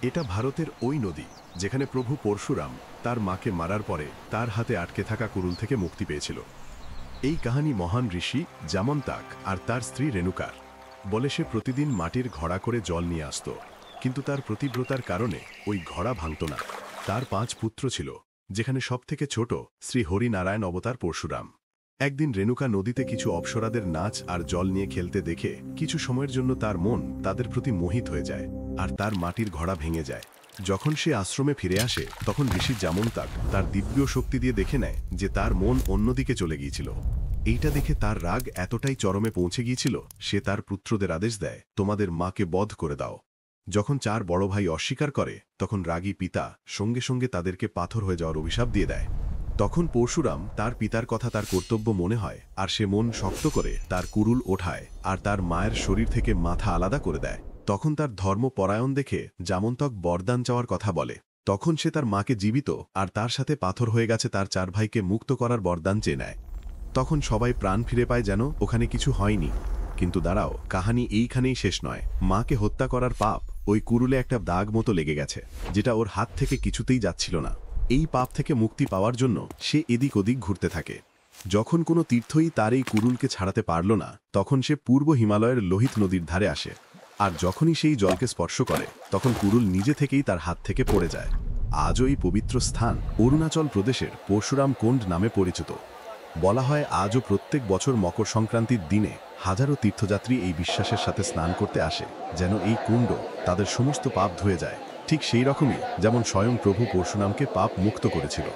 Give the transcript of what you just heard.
এটা ভারতের ওই নদী যেখানে প্রভু পরশুরাম তার মাকে মারার পরে তার হাতে আটকে থাকা কুরুল থেকে মুক্তি পেয়েছিল। এই কাহিনী মহান ঋষি জামন্তাক আর তার স্ত্রী রেণুকার। বলে সে প্রতিদিন মাটির ঘড়া করে জল নিয়ে আসত, কিন্তু তার প্রতিব্রতার কারণে ওই ঘড়া ভাঙত না। তার 5 পুত্র ছিল, যেখানে সবথেকে ছোট শ্রী হরিনারায়ণ অবতার পরশুরাম। একদিন রেণুকা নদীতে কিছু অপ্সরাদের নাচ আর জল নিয়ে খেলতে দেখে কিছু সময়ের জন্য তার মন তাদের প্রতি মোহিত হয়ে যায়, আর তার মাটির ঘড়া ভেঙে যায়। যখন সে আশ্রমে ফিরে আসে তখন ঋষি জামন্তাক তার দিব্য শক্তি দিয়ে দেখে নেয় যে তার মন অন্যদিকে চলে গিয়েছিল। এইটা দেখে তার রাগ এতটাই চরমে পৌঁছে গিয়েছিল, সে তার পুত্রদের আদেশ দেয়, তোমাদের মাকে বধ করে দাও। যখন 4 বড় ভাই অস্বীকার করে তখন রাগী পিতা সঙ্গে সঙ্গে তাদেরকে পাথর হয়ে যাওয়ার অভিশাপ দিয়ে দেয়। তখন পরশুরাম তার পিতার কথা তার কর্তব্য মনে হয়, আর সে মন শক্ত করে তার কুরুল ওঠায় আর তার মায়ের শরীর থেকে মাথা আলাদা করে দেয়। তখন তার ধর্মপরায়ণ দেখে জামন্তক বরদান চাওয়ার কথা বলে। তখন সে তার মাকে জীবিত আর তার সাথে পাথর হয়ে গেছে তার 4 ভাইকে মুক্ত করার বরদান চেয়ে নেয়। তখন সবাই প্রাণ ফিরে পায়, যেন ওখানে কিছু হয়নি। কিন্তু দাঁড়াও, কাহিনী এইখানেই শেষ নয়। মাকে হত্যা করার পাপ ওই কুরুলে একটা দাগ মতো লেগে গেছে, যেটা ওর হাত থেকে কিছুতেই যাচ্ছিল না। এই পাপ থেকে মুক্তি পাওয়ার জন্য সে এদিক ওদিক ঘুরতে থাকে। যখন কোনো তীর্থই তার এই কুরুলকে ছাড়াতে পারল না, তখন সে পূর্ব হিমালয়ের লোহিত নদীর ধারে আসে। আর যখনই সেই জলকে স্পর্শ করে তখন কুরুল নিজে থেকেই তার হাত থেকে পড়ে যায়। আজও এই পবিত্র স্থান অরুণাচল প্রদেশের পরশুরাম কুণ্ড নামে পরিচিত। বলা হয় আজও প্রত্যেক বছর মকর সংক্রান্তির দিনে হাজারো তীর্থযাত্রী এই বিশ্বাসের সাথে স্নান করতে আসে, যেন এই কুণ্ড তাদের সমস্ত পাপ ধুয়ে যায়। ঠিক সেই রকমই যেমন স্বয়ং প্রভু পরশুরামকে পাপ মুক্ত করেছিল।